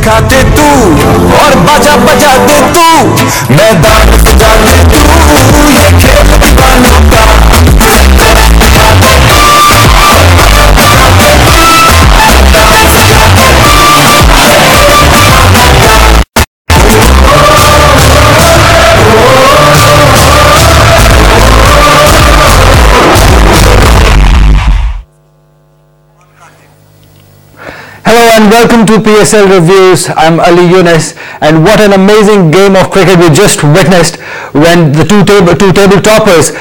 सिखाते तू और बाजा बजा दे तू मैदान सजा दे तू ये खेल दीवानों का Hello and welcome to PSL Reviews. I'm Ali Yunus, and what an amazing game of cricket we just witnessed when the two table toppers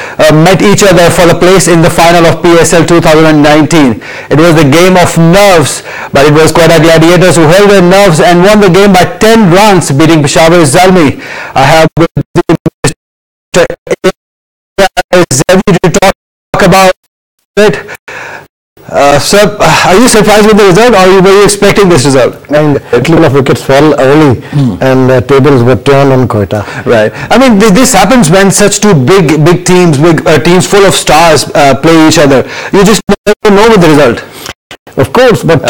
met each other for the place in the final of PSL 2019. It was the game of nerves, but it was Quetta Gladiators who held their nerves and won the game by 10 runs, beating Peshawar Zalmi. I have with Mr. Zevi to talk about it. Sir, are you surprised with the result, or were you expecting this result? And a couple of wickets fell early and tables were turned on Quetta. Right. I mean, this happens when such two big teams, teams full of stars play each other. You just never know with the result. Of course, but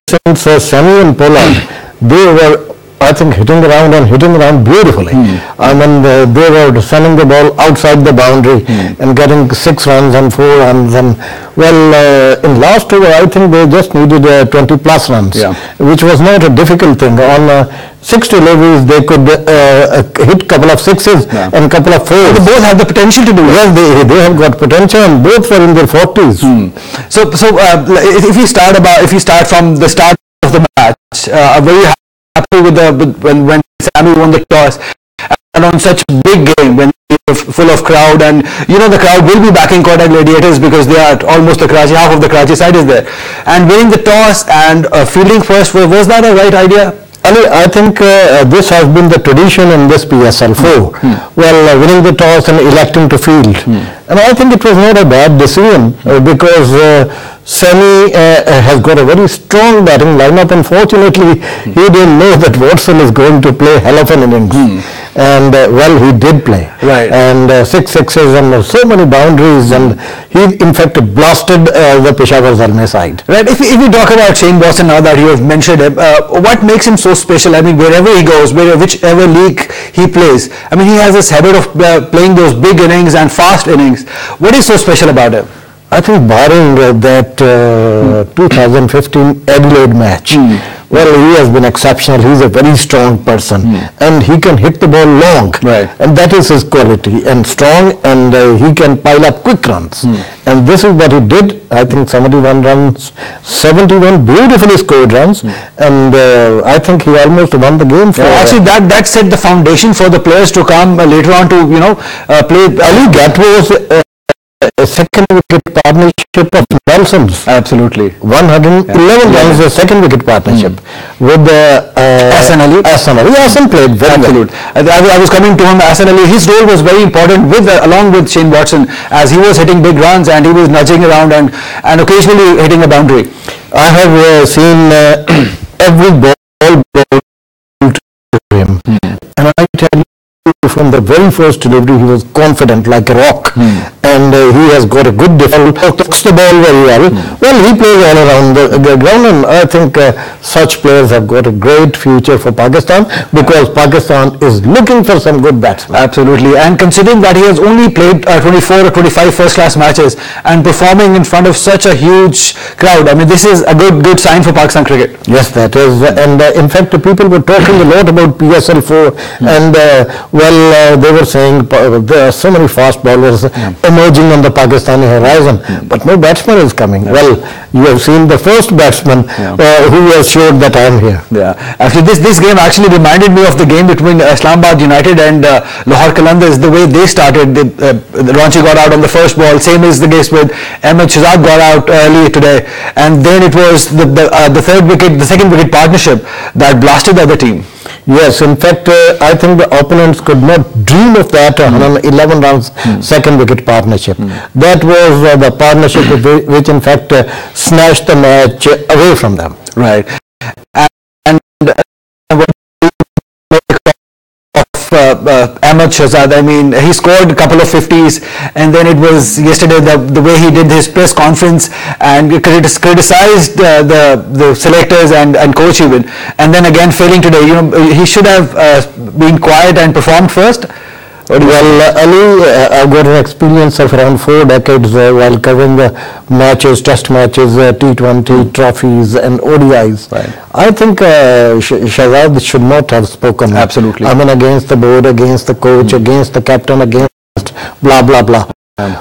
since Sammy and Pollard, they were, I think, hitting around beautifully. I mean, they were sending the ball outside the boundary and getting 6 runs and 4 runs. And well, in last over, I think they just needed 20 plus runs, which was not a difficult thing. On 6 deliveries, they could hit couple of sixes and couple of fours. They both have the potential to do it. Yes, they have got potential, and both were in their 40s. So if you start from the start of the match, were you happy with when Sammy won the toss, and on such big game when you're full of crowd, and you know the crowd will be backing Quetta Gladiators because they are almost the Karachi, half of the Karachi side is there, and winning the toss and fielding first, was that a right idea? I think this has been the tradition in this PSL4. Well, winning the toss and electing to field. And I think it was not a bad decision because Sammy has got a very strong batting lineup. Unfortunately, he didn't know that Watson is going to play hell of an innings. And well, he did play. Right. And 6 sixes and so many boundaries, and he in fact blasted the Peshawar Zalmi side. Right. If we talk about Shane Watson now that you have mentioned him, what makes him so special? I mean, wherever he goes, whichever league he plays, I mean, he has this habit of playing those big innings and fast innings. What is so special about him? I think barring that 2015 Adelaide match, well, he has been exceptional. He's a very strong person, and he can hit the ball long, and that is his quality, and strong, and he can pile up quick runs, and this is what he did. I think 71 runs, 71 beautifully scored runs, and I think he almost won the game. Actually, that set the foundation for the players to come later on to play. Ali, that was a second wicket partnership of Nelson's. Absolutely. 111 runs, a second wicket partnership with Hassan Ali. Hassan played very well. I was coming to him. Hassan Ali, his role was very important along with Shane Watson, as he was hitting big runs and he was nudging around and occasionally hitting a boundary. I have seen every ball bowled to him, and I tell you, from the very first delivery, he was confident like a rock, and he has got a good defense, hooks the ball very well. Well, he plays all around the ground, and I think such players have got a great future for Pakistan, because Pakistan is looking for some good batsmen. Absolutely, and considering that he has only played 24 or 25 first-class matches and performing in front of such a huge crowd, I mean, this is a good sign for Pakistan cricket. Yes, that is, and in fact, people were talking a lot about PSL4, and well, they were saying there are so many fast bowlers emerging on the Pakistani horizon, but no batsman is coming. Well, you have seen the first batsman who has showed that I am here. Actually, this game actually reminded me of the game between Islamabad United and Lahore Qalandars. The way they started, Ranchi got out on the first ball. Same is the case with Ahmed Shahzad got out early today, and then it was the second wicket partnership that blasted the other team. Yes, in fact, I think the opponents could not dream of that 111 runs second wicket partnership. That was the partnership which in fact snatched the match away from them. Right. And what of Ahmed Shahzad. I mean, he scored a couple of 50s, and then it was yesterday the way he did his press conference and criticized the selectors and coach even, and then again failing today. You know, he should have been quiet and performed first. Well, Ali, I've got an experience of around 4 decades while covering the matches, test matches, T20 trophies and ODIs. Right. I think Shahzad should not have spoken. Absolutely. I mean, against the board, against the coach, against the captain, against blah, blah, blah.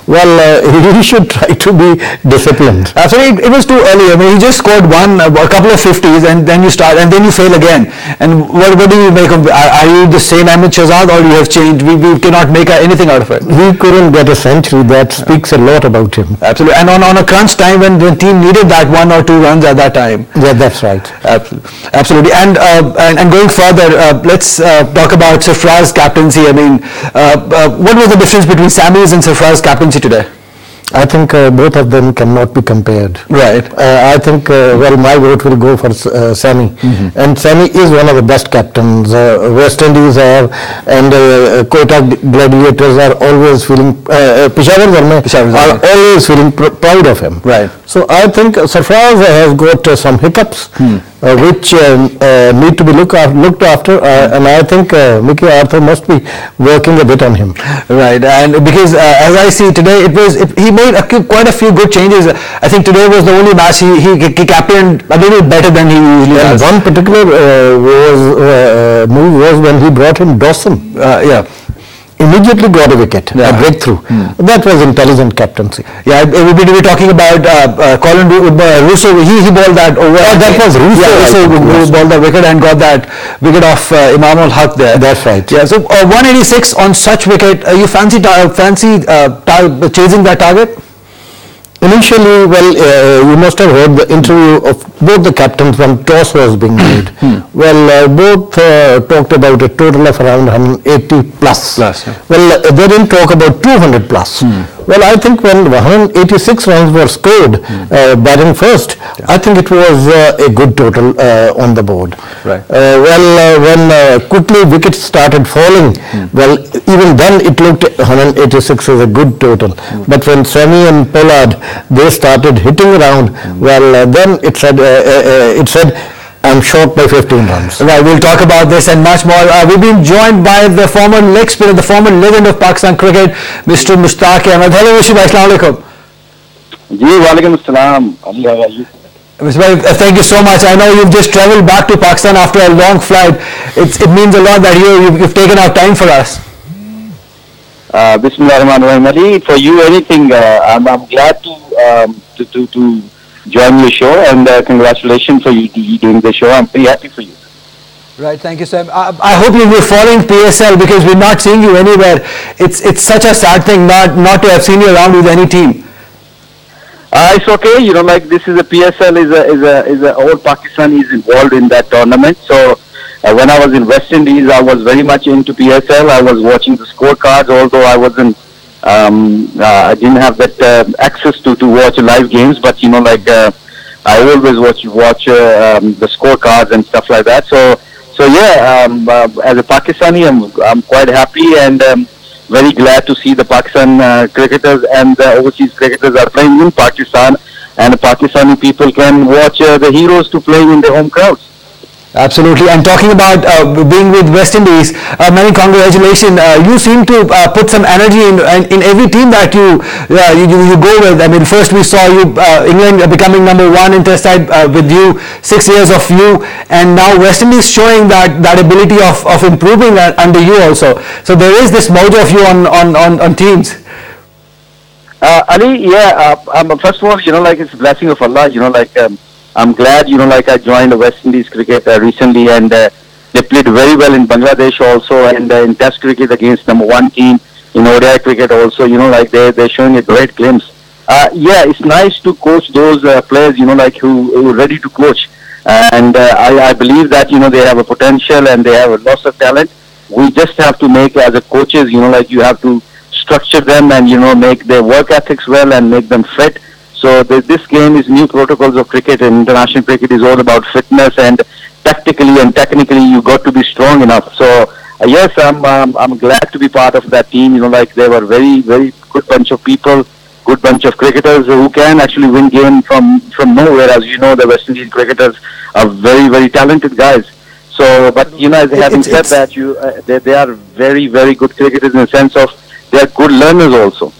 Well, he should try to be disciplined. Absolutely, it was too early. I mean, he just scored a couple of 50s, and then you start, and then you fail again. And what do you make of? Are you the same Ahmed Shahzad, or you have changed? We cannot make anything out of it. He couldn't get a century. That speaks a lot about him. Absolutely, and on a crunch time when the team needed that 1 or 2 runs at that time. Yeah, that's right. Absolutely, and going further, let's talk about Sarfaraz's captaincy. I mean, what was the difference between Sammy's and Sarfaraz's captaincy today? I think both of them cannot be compared. Right. I think, well, my vote will go for Sammy. And Sammy is one of the best captains. West Indies have, and Quetta Gladiators are always feeling, Peshawar are always feeling proud of him. Right. So I think Sarfaraz has got some hiccups which need to be looked after, and I think Mickey Arthur must be working a bit on him. Right, and because as I see today, he made quite a few good changes. I think today was the only match he captained a little better than he usually does. One particular move was when he brought in Dawson. Immediately got a wicket, a breakthrough. That was intelligent captaincy. Yeah, we were talking about Colin Russo. He balled that over. That was Russo. Yeah, Russo balled the wicket and got that wicket off Imam ul Haq there. That's right. Yeah, so 186 on such wicket. You fancy chasing that target? Initially, well, you must have heard the interview of both the captains when toss was being made. Well, both talked about a total of around 180 plus. Well, they didn't talk about 200 plus. Well, I think when 186 runs were scored, batting first, I think it was a good total on the board. Right. When quickly wickets started falling, well, even then it looked 186 as a good total. But when Sammy and Pollard, they started hitting around, well, then it said, I'm short by 15 runs. Right, we'll talk about this and much more. We've been joined by the former leg spinner, the former legend of Pakistan cricket, Mr. Mushtaq Ahmed. Hello, Mr. Bhai, Assalamu alaikum. Ji, walaikum assalam. Ali, how are you? Mr. Bhai, thank you so much. I know you've just traveled back to Pakistan after a long flight. It means a lot that you've taken out time for us. Bismillahirrahmanirrahim. Ali, for you, anything. I'm glad to join your show, and congratulations for you doing the show. I'm pretty happy for you. Right, thank you, sir. I hope you were following PSL because we're not seeing you anywhere. It's such a sad thing not to have seen you around with any team. It's okay, you know, like this is a PSL is a all Pakistan is involved in that tournament. So when I was in West Indies, I was very much into PSL. I was watching the scorecards, although I wasn't. I didn't have that access to watch live games, but you know, like I always watch the scorecards and stuff like that. So yeah, as a Pakistani, I'm quite happy and very glad to see the Pakistan cricketers and the overseas cricketers are playing in Pakistan, and the Pakistani people can watch the heroes to play in their home crowds. Absolutely. And talking about being with West Indies, many congratulations. You seem to put some energy in every team that you go with. I mean, first we saw you England becoming #1 in Test side with you, 6 years of you, and now West Indies showing that ability of improving under you also. So there is this mojo of you on teams. Ali, yeah. First of all, you know, like it's a blessing of Allah. You know, like. I'm glad, you know, like I joined the West Indies cricket recently, and they played very well in Bangladesh also, and in Test cricket against #1 team, in ODI cricket also, you know, like they're showing a great glimpse. Yeah, it's nice to coach those players, you know, like who are ready to coach, and I believe that, you know, they have a potential and they have a lots of talent. We just have to make, as a coaches, you know, like you have to structure them and, you know, make their work ethics well and make them fit. So this game is new protocols of cricket, and international cricket is all about fitness, and tactically and technically you got to be strong enough. So yes, I'm glad to be part of that team. Like they were very good bunch of people, good bunch of cricketers who can actually win game from nowhere. As you know, the West Indian cricketers are very talented guys. So, but as having said that, they are very good cricketers in the sense of they are good learners also.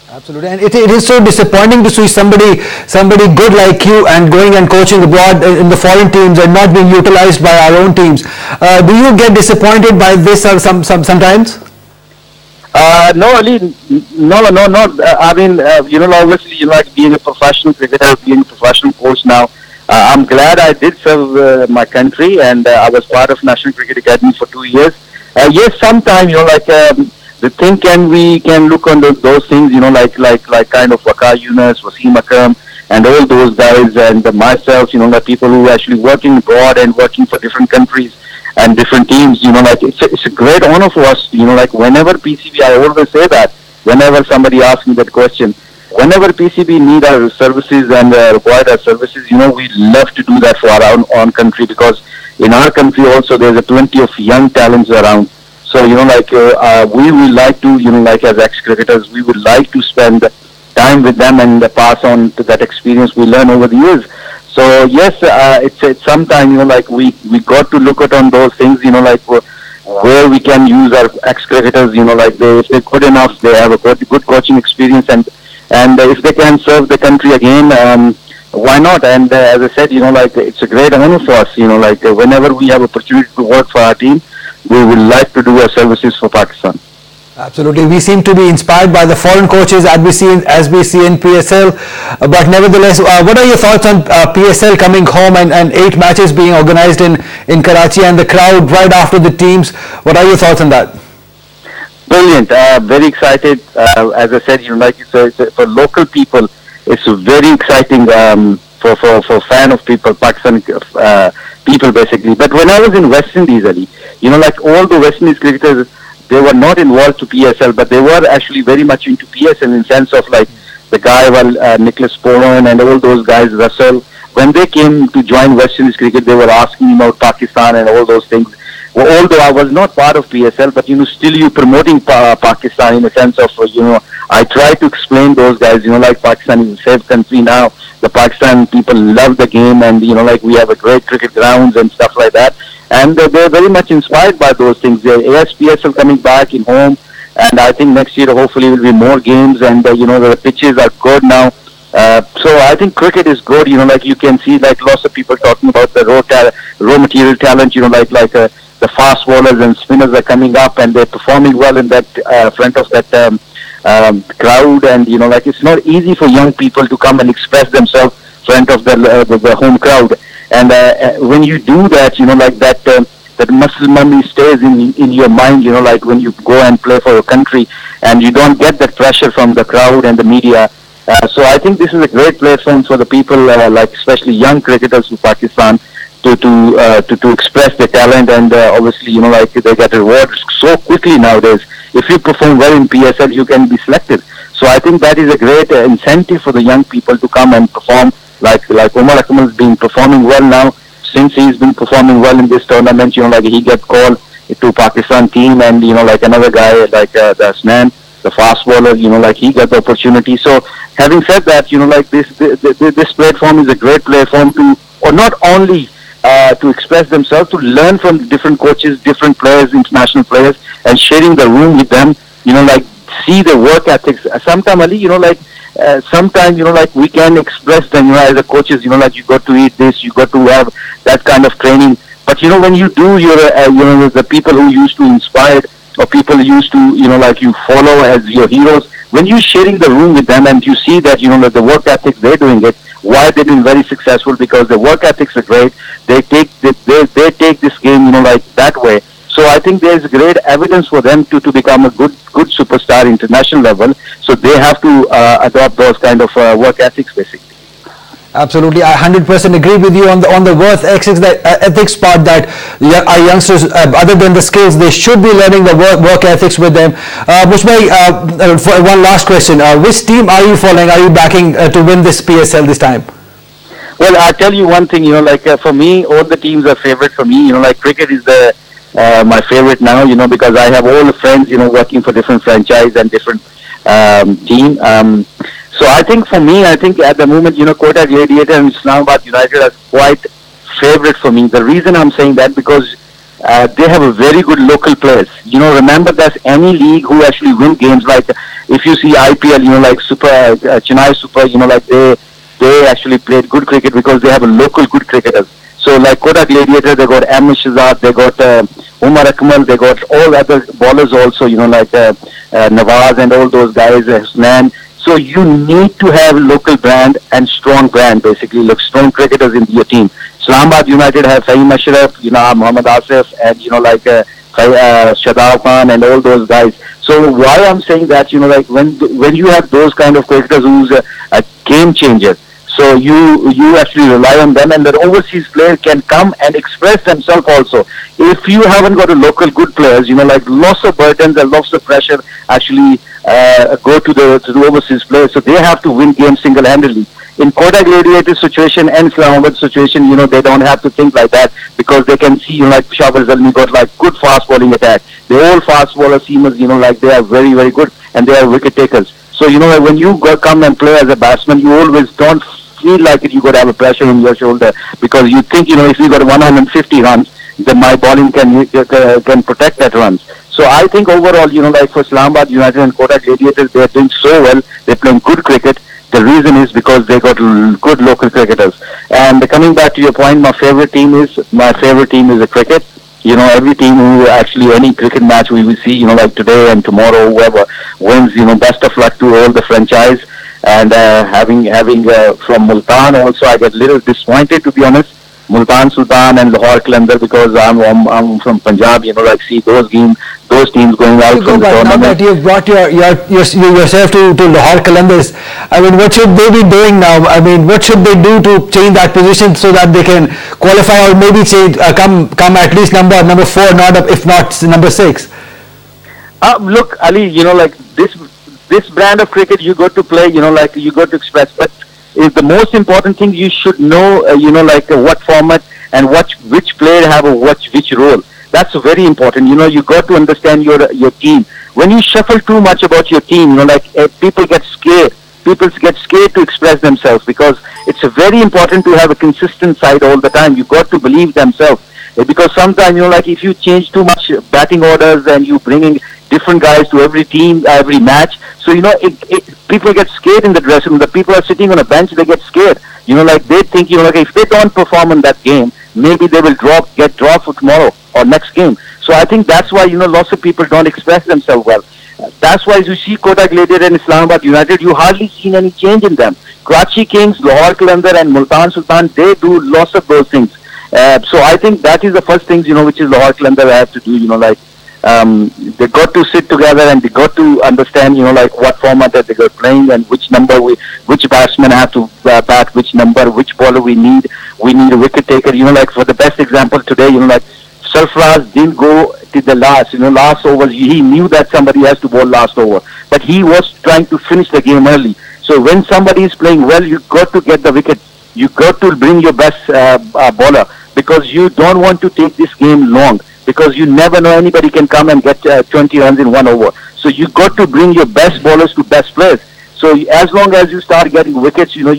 Absolutely, and it is so disappointing to see somebody good like you and going and coaching abroad in the foreign teams and not being utilized by our own teams. Do you get disappointed by this sometimes? No, Ali, no. I mean, obviously, like being a professional cricketer, being a professional coach now. I'm glad I did serve my country, and I was part of National Cricket Academy for 2 years. Yes, sometimes the thing we can look on those things, like kind of Waqar Yunus, Wasim Akram, and all those guys, and myself, the people who are actually working abroad and working for different countries and different teams, like it's a great honor for us, like whenever PCB, I always say that, whenever somebody asks me that question, whenever PCB need our services and require our services, we love to do that for our own country, because in our country also there's a plenty of young talents around. So, we would like to, like as ex-cricketers, we would like to spend time with them and pass on to that experience we learn over the years. So, yes, it's sometimes, like we got to look at on those things, like where we can use our ex-cricketers, like if they're good enough, they have a good coaching experience, and if they can serve the country again, why not? And as I said, like it's a great honor for us, like whenever we have opportunity to work for our team, we would like to do our services for Pakistan. Absolutely. We seem to be inspired by the foreign coaches as we see in PSL. But nevertheless, what are your thoughts on PSL coming home and 8 matches being organized in Karachi and the crowd right after the teams? What are your thoughts on that? Brilliant. Very excited. As I said, like it's for local people, it's very exciting for fan of people, Pakistan people basically. But when I was in West Indies, Ali, like all the West Indies cricketers, they were not involved to PSL, but they were actually very much into PSL in sense of like the guy, Nicholas Poran and all those guys, Russell. When they came to join West Indies cricket, they were asking about Pakistan and all those things. Well, although I was not part of PSL, but still you promoting Pakistan in a sense of I try to explain those guys. Like Pakistan is a safe country now. The Pakistan people love the game, and like we have a great cricket grounds and stuff like that. And they're very much inspired by those things. The ASPSL coming back in home, and I think next year hopefully will be more games, and the pitches are good now. So I think cricket is good. Like you can see, like lots of people talking about the raw material talent. Like the fast bowlers and spinners are coming up, and they're performing well in that front of that crowd. And like it's not easy for young people to come and express themselves front of the home crowd. And when you do that, like that muscle memory stays in your mind. Like when you go and play for your country, and you don't get that pressure from the crowd and the media. So I think this is a great platform for the people, like especially young cricketers in Pakistan, to express their talent, and obviously like they get rewards so quickly nowadays. If you perform well in PSL, you can be selected. So I think that is a great incentive for the young people to come and perform. Like Omar Akmal has been performing well now. Since he's been performing well in this tournament, like he get called to Pakistan team, and like another guy like the Asnan, the fast bowler, like he got the opportunity. So having said that, like this platform is a great platform or not only to express themselves, to learn from different coaches, different players, international players, and sharing the room with them, like see the work ethics. Sometimes, Ali, sometimes, like we can express them, as a coaches, like you got to eat this, you got to have that kind of training. But, when you do, the people who used to inspire, or people used to, like you follow as your heroes, when you're sharing the room with them and you see that, that the work ethics, they're doing it, why they've been very successful, because the work ethics are great. They take this game, like that way. So I think there's great evidence for them to become a good superstar international level. So they have to adopt those kind of work ethics, basically. Absolutely, I 100% agree with you on the work ethics part, that our youngsters, other than the skills, they should be learning the work ethics with them. Mushbhai, for one last question, which team are you following? Are you backing to win this PSL this time? Well, I'll tell you one thing, like for me, all the teams are favorite for me. Like cricket is my favorite now, because I have all the friends, working for different franchise and different team. So I think for me, I think at the moment, Kota Gladiator and Islamabad United are quite favorite for me. The reason I'm saying that because they have a very good local players. Remember that any league who actually win games, like if you see IPL, like Super, Chennai Super, like they actually played good cricket because they have a local good cricketers. So like Kota Gladiator, they got Ahmed Shahzad, they got Umar Akmal, they got all other bowlers also, like Nawaz and all those guys, Husnain. So you need to have local brand and strong brand, basically, like strong cricketers in your team. Islamabad United have Fahim Ashraf, Muhammad Asif, and like Shadab Khan and all those guys. So why I'm saying that, like when you have those kind of cricketers who's a game changer, so you actually rely on them, and the overseas player can come and express themselves also. If you haven't got a local good players, like lots of burdens and lots of pressure actually go to the overseas players, so they have to win games single-handedly. In Kota Gladiator situation and Islamabad situation, they don't have to think like that because they can see, like Psl Zalmi got like good fast bowling attack. They're all fast bowler seamers, like they are very, very good and they are wicket takers. So, when you come and play as a batsman, you always don't feel like you got to have a pressure on your shoulder because you think, if you got 150 runs, then my bowling can protect that runs. So I think overall, like for Islamabad United and Kota Gladiators, they are doing so well. They're playing good cricket. The reason is because they got good local cricketers. And coming back to your point, my favorite team is a cricket. Every team who actually any cricket match we will see, like today and tomorrow, whoever wins, best of luck to all the franchise. And having from Multan also, I get a little disappointed, to be honest. Multan Sultan and Lahore Qalandar, because I'm from Punjab, like see those teams going out from the tournament. Now that you've brought yourself to Lahore Qalandars, I mean, what should they be doing now? I mean, what should they do to change that position so that they can qualify or maybe come at least number 4, if not number 6? Look, Ali, like this brand of cricket you got to play, like you got to express, but is the most important thing you should know, what format and which player have which role. That's very important. You got to understand your team. When you shuffle too much about your team, people get scared. People get scared to express themselves because it's very important to have a consistent side all the time. You got to believe themselves. Because sometimes, if you change too much batting orders and you bringing different guys to every team, every match, so, people get scared in the dressing room. The people are sitting on a bench, they get scared. They think, if they don't perform in that game, maybe they will get dropped for tomorrow or next game. So I think that's why, lots of people don't express themselves well. That's why you see Kota Gladiator and Islamabad United, you hardly seen any change in them. Karachi Kings, Lahore Qalandar and Multan Sultan, they do lots of those things. So I think that is the first things, which is Lahore Qalandar have to do, they got to sit together and they got to understand, what format that they got playing and which number which batsmen have to bat, which number, which bowler we need. We need a wicket taker, for the best example today, Sarfaraz didn't go to the last overs. He knew that somebody has to bowl last over, but he was trying to finish the game early. So when somebody is playing well, you got to get the wicket. You got to bring your best bowler because you don't want to take this game long. Because you never know, anybody can come and get 20 runs in 1 over. So you got to bring your best bowlers to best players. So as long as you start getting wickets, you're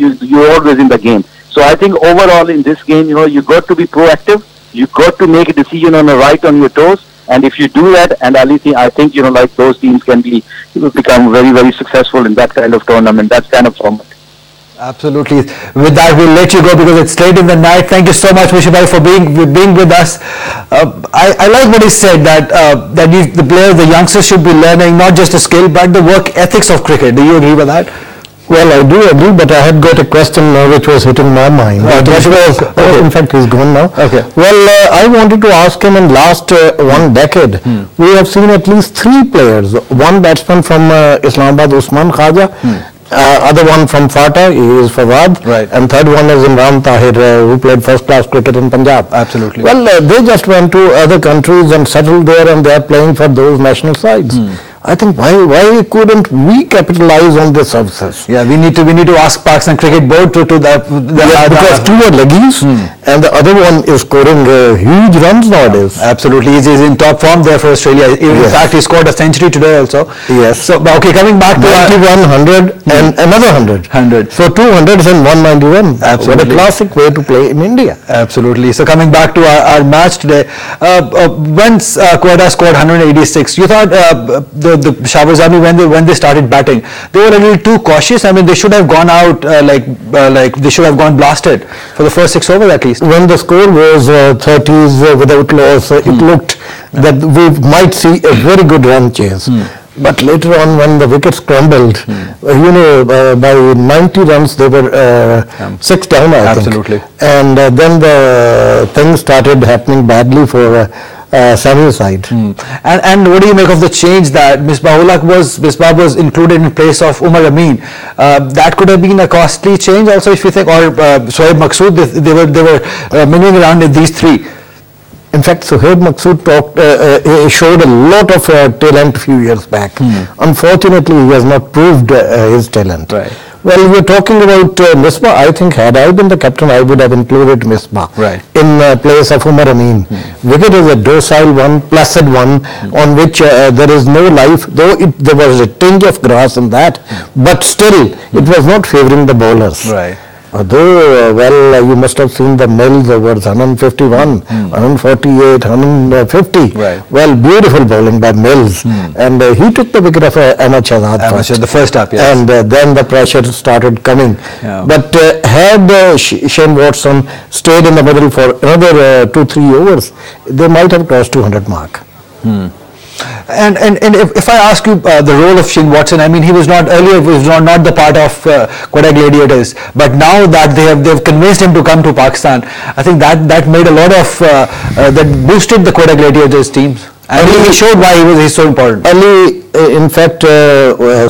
always in the game. So I think overall in this game, you got to be proactive. You got to make a decision on your toes. And if you do that, and I think, those teams can become very, very successful in that kind of tournament, that kind of format. Absolutely. With that, we'll let you go because it's late in the night. Thank you so much, Mishabhai, for being with us. I like what he said that the players, the youngsters should be learning not just the skill but the work ethics of cricket. Do you agree with that? Well, I do agree, but I had got a question which was hitting my mind. In fact, he's gone now. Okay. Well, I wanted to ask him in last 1 decade, we have seen at least 3 players. One batsman from Islamabad, Usman Khaja. Other one from Fata, he is Fawad, right. And third one is Imran Tahir, who played first-class cricket in Punjab. Absolutely. Well, they just went to other countries and settled there, and they are playing for those national sides. I think why couldn't we capitalize on the services? Yeah, we need to ask Pakistan Cricket Board to that. Because two are leggies and the other one is scoring huge runs nowadays. Absolutely, he's in top form there for Australia. In fact, he scored a century today also. Yes. So, okay, coming back to 91, 100 and another 100. 100. So 200s and 191. Absolutely. What a classic way to play in India. Absolutely. So coming back to our match today, when Quetta scored 186, you thought the Shahbaz Ami, when they started batting, they were a little too cautious. I mean, they should have gone out like they should have gone blasted for the first 6 overs at least. When the score was 30s without loss, it looked that we might see a very good run chase. But later on, when the wickets crumbled, by 90 runs they were 6 down, I think. Absolutely. And then the things started happening badly for Samu's side. And what do you make of the change that Misbah was included in place of Umar Amin? That could have been a costly change also, if you think, or Shoaib Maqsood, they were mingling around in these three. In fact, Shoaib Maqsood showed a lot of talent a few years back. Unfortunately, he has not proved his talent. Right. Well, we're talking about Misbah. I think had I been the captain, I would have included Misbah in place of Umar Amin. Wicket is a docile one, placid one, on which there is no life, though there was a tinge of grass in that, but still it was not favouring the bowlers. Right. Although, you must have seen the Mills overs, 151, 148, 150. Right. Well, beautiful bowling by Mills. And he took the wicket of Ahmad Shahzad first. The first up, yes. And then the pressure started coming. Yeah. But had Shane Watson stayed in the middle for another 2-3 overs, they might have crossed 200 mark. And if I ask you the role of Shane Watson, I mean, he was not the part of Quetta Gladiators, but now that they've convinced him to come to Pakistan, I think that made a lot of that boosted the Quetta Gladiators teams. And he showed why he's so important. Ali, in fact,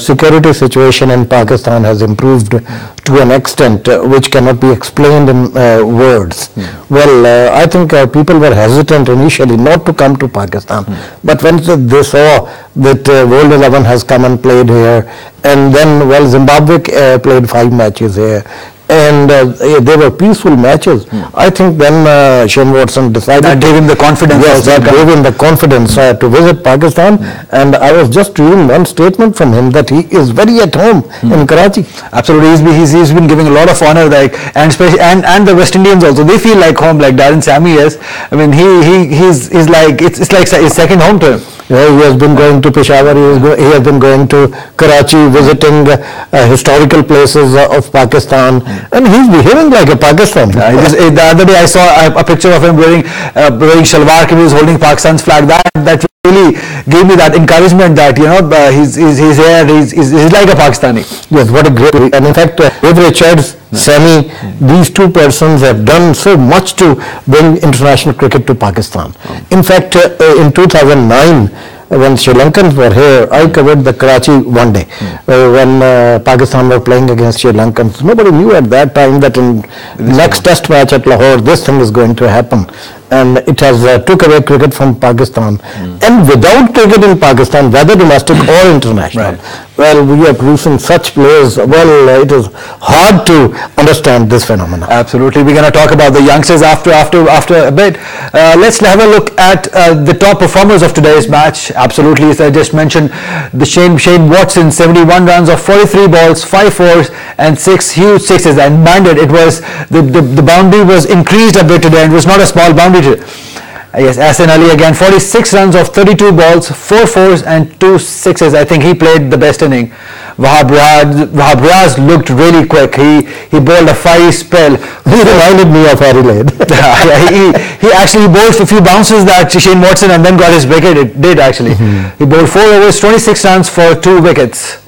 security situation in Pakistan has improved to an extent which cannot be explained in words. Well, I think people were hesitant initially not to come to Pakistan, but when they saw that World 11 has come and played here, and then Zimbabwe played 5 matches here, and they were peaceful matches. I think then Shane Watson decided. That gave him the confidence. Yes, that gave him the confidence to visit Pakistan. And I was just reading one statement from him that he is very at home in Karachi. Absolutely, he's been giving a lot of honor, and especially and the West Indians also. They feel like home, like Darren Sammy is. I mean, he's like it's like his second home to him. Yeah, he has been going to Peshawar, he has been going to Karachi, visiting historical places of Pakistan, and he's behaving like a Pakistani. The other day I saw a picture of him wearing shalwar, he was holding Pakistan's flag. That really gave me that encouragement that he's here, he's like a Pakistani. Yes, what a great, and in fact with Richards, Sammy, these two persons have done so much to bring international cricket to Pakistan. In fact, in 2009, when Sri Lankans were here, I covered the Karachi one day when Pakistan were playing against Sri Lankans. Nobody knew at that time that in next test match at Lahore, this thing is going to happen. And it has took away cricket from Pakistan. And without cricket in Pakistan, whether domestic or international, well, we are producing such players. Well, it is hard to understand this phenomenon. Absolutely. We're going to talk about the youngsters after a bit. Let's have a look at the top performers of today's match. Absolutely, as I just mentioned, the Shane Watson, 71 runs of 43 balls, 5 fours and 6 huge sixes. And minded, it was the boundary was increased a bit today, and it was not a small boundary. Yes, Ahsan Ali again, 46 runs of 32 balls, 4 fours and 2 sixes. I think he played the best inning. Wahab Riaz looked really quick. He bowled a fiery spell. He reminded me of Harry Lane. He actually bowled a few bounces that Shane Watson and then got his wicket. It did actually. He bowled 4 overs, 26 runs for 2 wickets.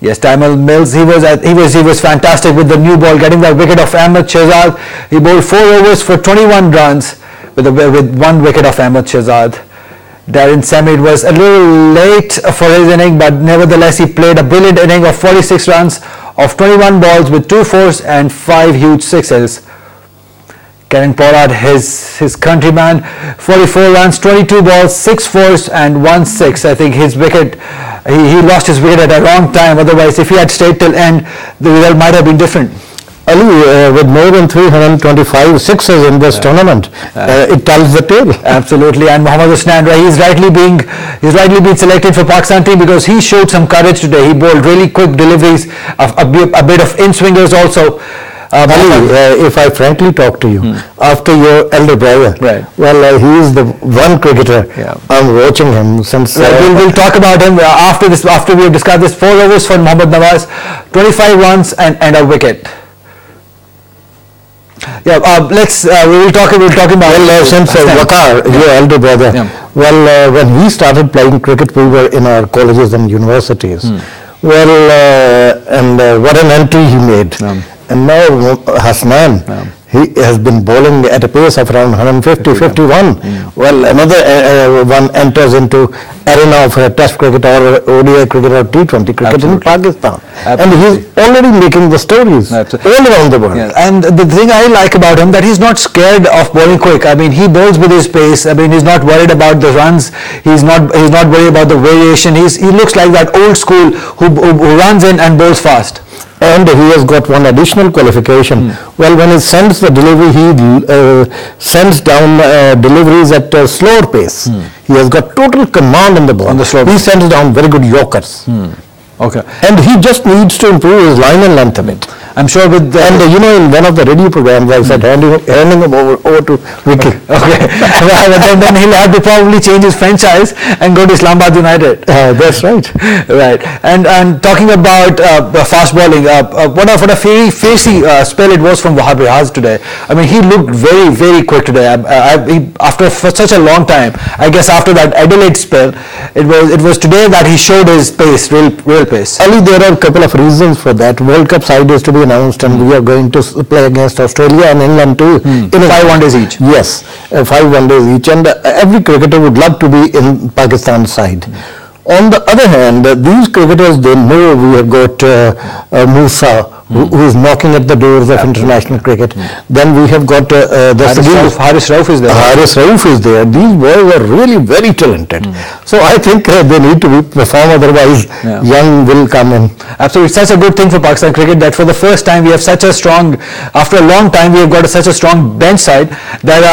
Yes, Tymal Mills, he was fantastic with the new ball, getting that wicket of Ahmad Shahzad. He bowled 4 overs for 21 runs with 1 wicket of Ahmad Shahzad. Darren Sammy was a little late for his inning, but nevertheless he played a brilliant inning of 46 runs of 21 balls with 2 fours and 5 huge sixes. Kevin Pollard, his countryman, 44 runs, 22 balls, 6 fours and 1 6. I think his wicket, he lost his wicket at a wrong time. Otherwise, if he had stayed till end, the result might have been different. Ali, with more than 325 sixes in this tournament, it tells the tale. Absolutely, and Mohammad Hussain, he's rightly being selected for Pakistan team because he showed some courage today. He bowled really quick deliveries, a bit of in-swingers also. Ali, if I frankly talk to you, after your elder brother, well, he is the one cricketer I'm watching him since. We'll talk about him after this. After we have discussed this, 4 overs for Mohammad Nawaz, 25 runs and a wicket. Yeah, we'll talk about. Well, since Waqar, your elder brother, well, when he started playing cricket, we were in our colleges and universities. Well, and what an entry he made. And now Hasnan, he has been bowling at a pace of around 150, 51. Well, another one enters into arena of Test cricket or ODI cricket or T20 cricket in Pakistan. And he's already making the stories all around the world. And the thing I like about him, that he's not scared of bowling quick. I mean, he bowls with his pace. I mean, he's not worried about the runs. He's not worried about the variation. He looks like that old school who runs in and bowls fast. And he has got one additional qualification. Well, when he sends the delivery, he sends down deliveries at a slower pace. He has got total command in the ball. He sends down very good yorkers. Okay. And he just needs to improve his line and length a bit. I'm sure with the... And you know, in one of the radio programs, I said, handing him over to Vicky. Okay. Well, then he'll have to probably change his franchise and go to Islamabad United. That's right. Right. And talking about fast bowling, what a fiercey spell it was from Wahab Riaz today. I mean, he looked very, very quick today. After such a long time, I guess after that Adelaide spell, it was today that he showed his pace, real pace. Ali, there are a couple of reasons for that. World Cup side is to be announced, and we are going to play against Australia and England too. In 5 one-days each. Yes, 5 one-days each, and every cricketer would love to be in Pakistan's side. On the other hand, these cricketers, they know we have got Musa, who is knocking at the doors of international cricket. Then we have got Haris Rauf is there. Haris Rauf is there. These boys are really very talented. So I think they need to perform, otherwise young will come in. Absolutely. It's such a good thing for Pakistan cricket that for the first time we have such a strong, after a long time we have got such a strong bench side that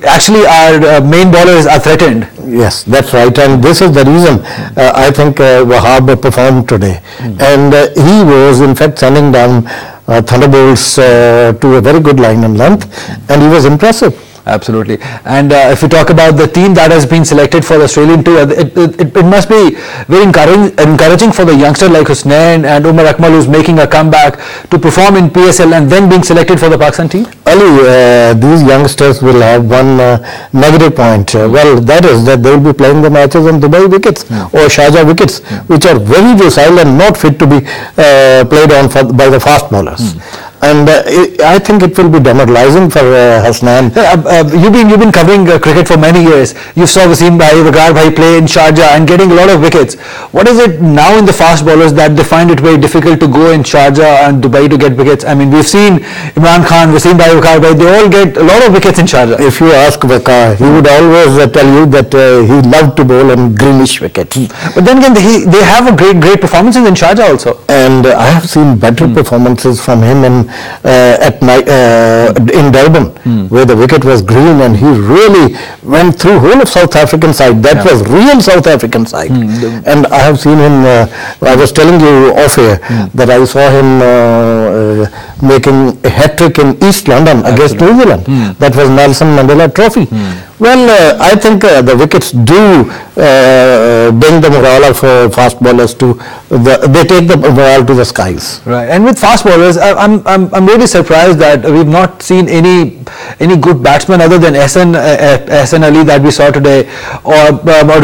actually our main bowlers are threatened. Yes, that's right, and this is the reason I think Wahab performed today. And he was in fact sending down thunderbolts to a very good line and length, and he was impressive. Absolutely. And if we talk about the team that has been selected for the Australian tour, it must be very encouraging for the youngster like Hussain and Umar Akmal, who's making a comeback to perform in PSL and then being selected for the Pakistan team. Ali, these youngsters will have one negative point. Well, that is that they will be playing the matches on Dubai wickets or Sharjah wickets, which are very docile and not fit to be played on by the fast bowlers. And I think it will be demoralizing for Hasnan. You've been covering cricket for many years. You saw Wasim Bhai, Waqar Bhai play in Sharjah and getting a lot of wickets. What is it now in the fast bowlers that they find it very difficult to go in Sharjah and Dubai to get wickets? I mean, we've seen Imran Khan, Wasim Bhai, Waqar Bhai, they all get a lot of wickets in Sharjah. If you ask Waqar, he would always tell you that he loved to bowl on greenish wickets. But then again, they have a great performances in Sharjah also. And I have seen better performances from him in Durban, where the wicket was green, and he really went through whole of South African side. That was real South African side. And I have seen him, I was telling you off air that I saw him making a hat-trick in East London against New Zealand. That was Nelson Mandela Trophy. Well, I think the wickets do bring the morale of fast bowlers to they take the morale to the skies. Right, and with fast bowlers, I'm really surprised that we've not seen any good batsmen other than Ehsan Ali that we saw today, or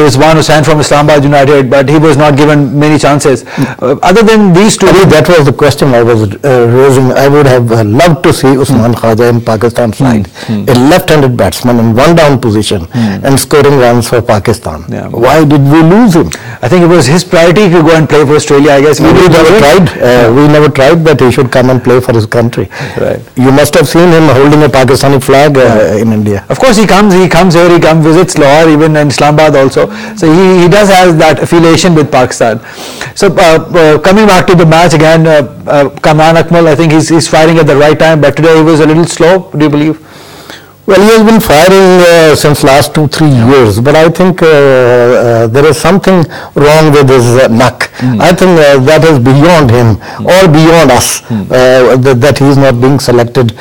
Rizwan Hussain from Islamabad United, but he was not given many chances. Other than these two, that was the question I was raising. I would have loved to see Usman Khaja in Pakistan side, a left-handed batsman in one-down position and scoring runs for Pakistan. Why did we lose him? I think it was his priority to go and play for Australia. I guess We never tried. We never tried that he should come and play for his country. Right. You must have seen him holding a Pakistani flag in India. Of course, he comes here, he comes, visits Lahore, even in Islamabad also. So he does have that affiliation with Pakistan. So coming back to the match again, Kamran Akmal, I think he's firing at the right time, but today he was a little slow, do you believe? Well, he has been firing since last 2-3 years, but I think there is something wrong with his neck. I think that is beyond him or beyond us, that he is not being selected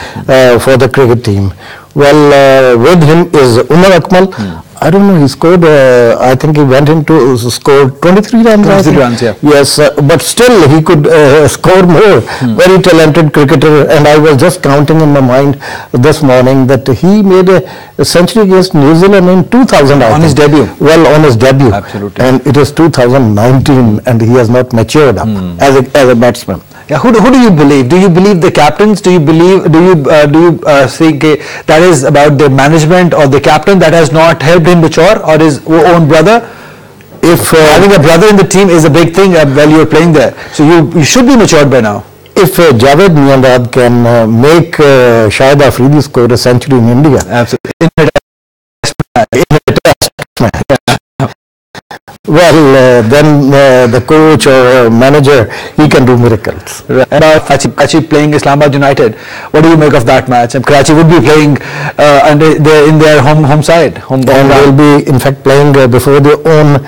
for the cricket team. Well, with him is Umar Akmal. I don't know, he scored, I think he went into score 23 runs. 23 runs, yeah. Yes, but still he could score more. Very talented cricketer, and I was just counting in my mind this morning that he made a century against New Zealand in 2000. On his debut. Well, on his debut. Absolutely. And it is 2019 and he has not matured up as a batsman. Yeah, who do you believe? Do you believe the captains? Do you think that is about the management or the captain that has not helped him mature, or his own brother? If having a brother in the team is a big thing while you're playing there, so you should be matured by now. If Javed Miandad can make Shahid Afridi score a century in India, Absolutely. well, then the coach or manager, he can do miracles. Right. And Karachi playing Islamabad United. What do you make of that match? And Karachi would be playing in their home side. And they'll be in fact playing before their own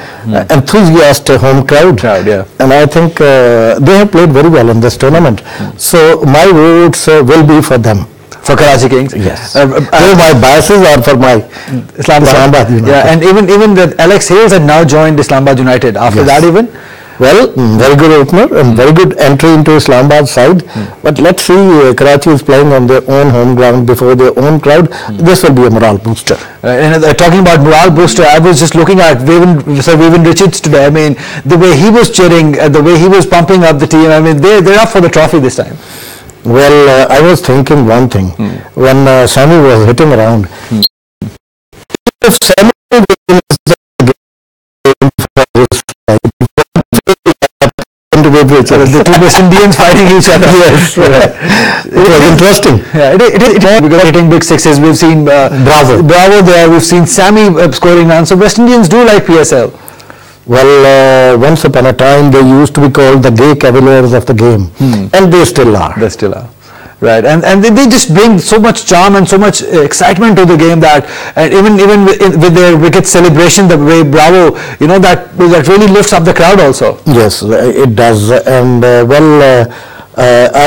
enthusiastic home crowd. Yeah. And I think they have played very well in this tournament. So my votes will be for them. For Karachi Kings? Yes. My biases are for my Islamabad United. Yeah, and even the Alex Hales had now joined Islamabad United. After that even? Well, very good opener and very good entry into Islamabad side. But let's see, Karachi is playing on their own home ground before their own crowd. This will be a morale booster. And talking about morale booster, I was just looking at Vivian Richards today. I mean, the way he was cheering, the way he was pumping up the team, I mean, they're up for the trophy this time. Well, I was thinking one thing. When Sammy was hitting around, if Sammy wins the game for his side, the two West Indians fighting each other. Yes, it was interesting. Yeah, it is because hitting big sixes. We've seen Bravo there. We've seen Sammy scoring runs. So West Indians do like PSL. Well, once upon a time they used to be called the gay cavaliers of the game, and they still are. They still are. Right, and they just bring so much charm and so much excitement to the game that, and even with their wicket celebration, the way Bravo, that really lifts up the crowd also. Yes, it does, and I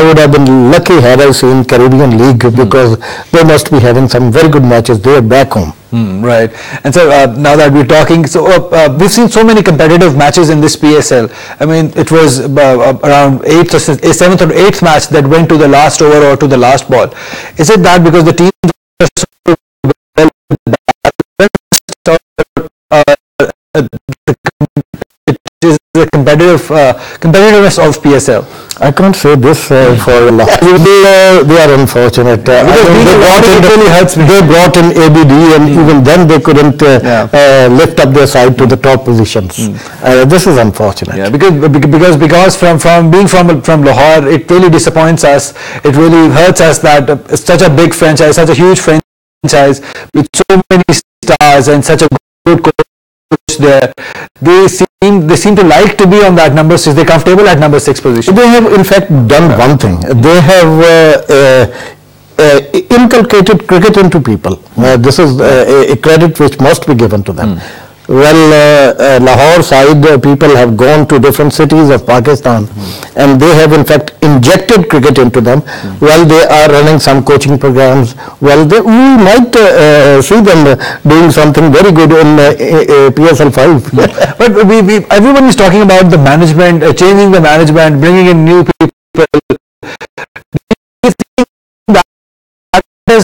would have been lucky had I seen Caribbean League because they must be having some very good matches there back home. Right, and so now that we're talking, so we've seen so many competitive matches in this PSL. I mean, it was around 7th or 8th match that went to the last over or to the last ball. Is it that because the teams are so well it is the competitiveness of PSL? I can't say this for a lot. They are unfortunate. They brought in ABD and even then they couldn't lift up their side to the top positions. This is unfortunate. Yeah, because from being from Lahore, it really disappoints us. It really hurts us that such a big franchise, such a huge franchise with so many stars and such a good coach there, they seem to like to be on that number 6. They're comfortable at number 6 position. They have in fact done one thing. They have inculcated cricket into people. This is a credit which must be given to them. Well, Lahore side people have gone to different cities of Pakistan and they have in fact injected cricket into them. Well, they are running some coaching programs. Well, we might see them doing something very good in PSL 5. But everyone is talking about the management, changing the management, bringing in new people. Do you think that is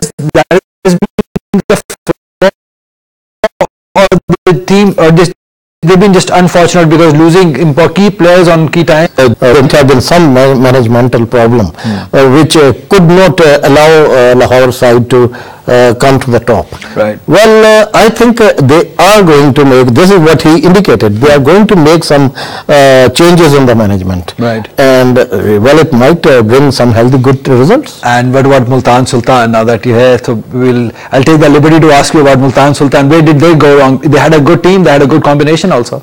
or the team, or they've been just unfortunate because losing key players on key time? There have been some managemental problem which could not allow Lahore side to come to the top. Right. Well, I think they are going to make, this is what he indicated, they are going to make some changes in the management. Right. And well, it might bring some healthy good results. And what about Multan Sultan, now that you're here? So I'll take the liberty to ask you about Multan Sultan. Where did they go wrong? They had a good team, they had a good combination also.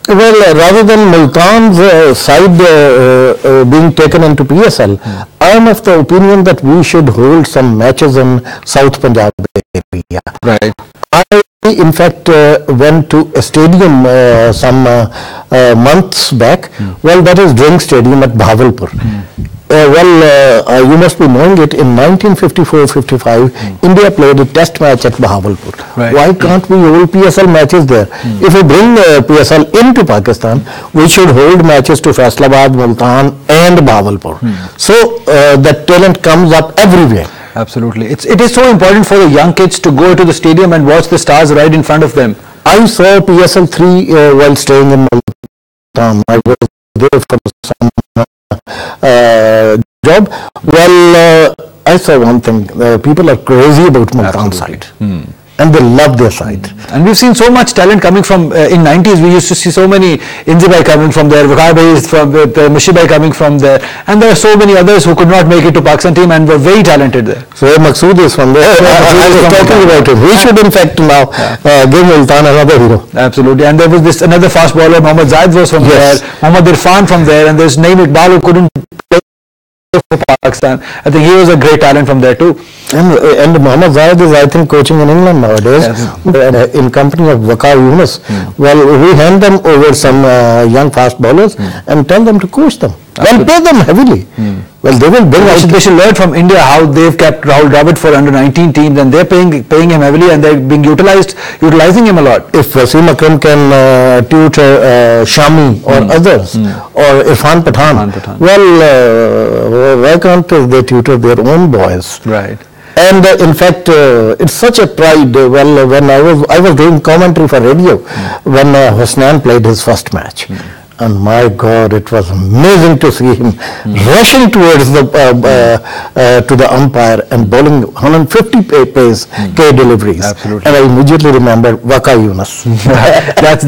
Well, rather than Multan's side being taken into PSL, I am of the opinion that we should hold some matches in South Punjab area. Right. I, in fact, went to a stadium some months back. Well, that is Drink Stadium at Bahawalpur. You must be knowing it, in 1954-55, India played a test match at Bahawalpur. Right. Why can't we hold PSL matches there? If we bring PSL into Pakistan, we should hold matches to Faisalabad, Multan and Bahawalpur. So the talent comes up everywhere. Absolutely. It is so important for the young kids to go to the stadium and watch the stars right in front of them. I saw PSL 3 while staying in Multan. I was there for some job. Well, I saw one thing, people are crazy about Multan side. And they love their side. And we've seen so much talent coming from, in 90s we used to see so many, Inzibai coming from there, Vakar Bhai is from, Mushibai coming from there, and there are so many others who could not make it to Pakistan team and were very talented there. So Maqsood is from there. I was talking about him. We should in fact now give Multan another hero. Absolutely. And there was this another fast bowler, Mohammad Zaid was from there, Mohammad Irfan from there, and there's Naeem Iqbal who couldn't play for Pakistan. I think he was a great talent from there too. And Mohammad Zaid is, I think, coaching in England nowadays, in company of Vakar Yunus. Well, we hand them over some young fast bowlers and tell them to coach them. Well, pay them heavily. Well, they will bring They should learn from India how they've kept Rahul Dravid for under-19 teams, and they're paying him heavily, and they're being utilizing him a lot. If Wasim Akram can tutor Shami or others, or Irfan Pathan, well, why can't they tutor their own boys? Right. And in fact, it's such a pride. Well, when I was doing commentary for radio when Hosnan played his first match. And my God, it was amazing to see him rushing towards the to the umpire and bowling 150 pace K deliveries. Absolutely. And I immediately remember Vakar Yunus. that's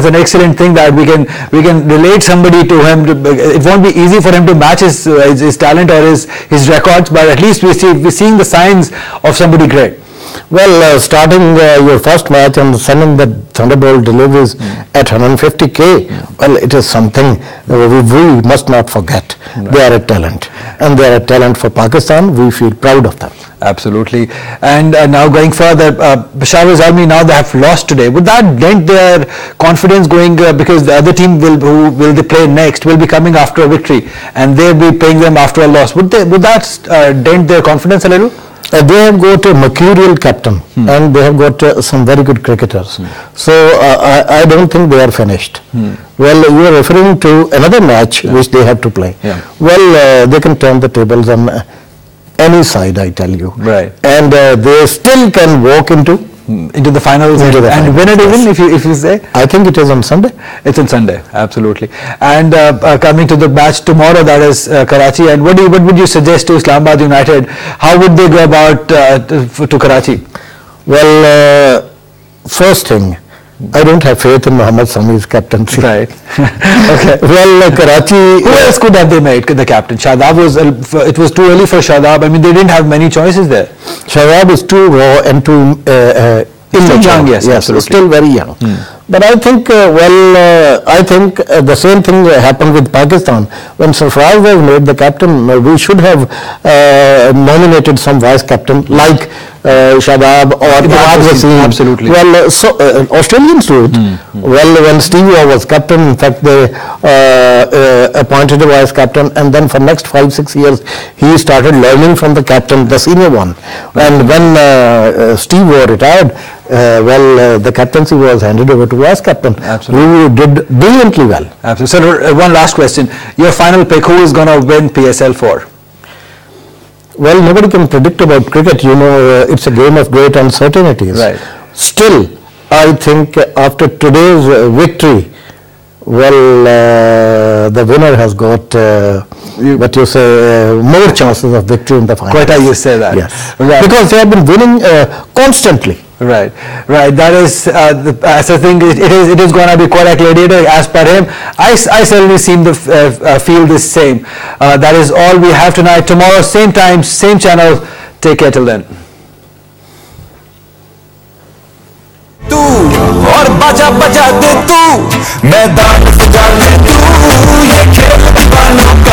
an excellent thing that we can relate somebody to him. It won't be easy for him to match his talent or his records, but at least we're seeing the signs of somebody great. Well, starting your first match and sending the thunderbolt deliveries at 150k, well, it is something we must not forget. Right. They are a talent, and they are a talent for Pakistan. We feel proud of them. Absolutely. And now going further, Peshawar's Army, now they have lost today. Would that dent their confidence going, because the other team who will they play next will be coming after a victory, and they'll be playing them after a loss? Would that dent their confidence a little? They have got a mercurial captain and they have got some very good cricketers. So I don't think they are finished. Well, you are referring to another match which they have to play. Well, they can turn the tables on any side, I tell you. Right. And they still can walk into the finals and win it even, if you say? I think it is on Sunday. It's on Sunday, absolutely. And coming to the match tomorrow, that is Karachi, and what would you suggest to Islamabad United? How would they go about to Karachi? Well, first thing, I don't have faith in Mohammad Sami's captaincy. Right. Okay. Well, Karachi... Who else could have they made the captain? Shadab it was too early for Shadab. I mean, they didn't have many choices there. Shadab is too raw and too still young, yes, absolutely. Still very young. But I think, I think the same thing happened with Pakistan. When Sarfraz was made the captain, we should have nominated some vice captain like Shadab or Imad Wasim. Absolutely. Well, Australians do it. Well, when Steve Waugh was captain, in fact, they appointed a vice captain, and then for next 5-6 years, he started learning from the captain, the senior one. And when Steve Waugh retired, the captaincy was handed over to vice captain, who did brilliantly well. Absolutely. So, one last question. Your final pick, who is going to win PSL 4? Well, nobody can predict about cricket. You know, it's a game of great uncertainties. Right. Still, I think after today's victory, well, the winner has got what you say more chances of victory in the final. Quite how you say that. Yes, Right. because they have been winning constantly. Right, right. That is as I think it is going to be quite a gladiator as per him. I certainly seem to feel the same. That is all we have tonight. Tomorrow, same time, same channel. Take care till then. तू और बाजा बजा दे तू, मैदान सजा ले तू, ये खेल दीवानों का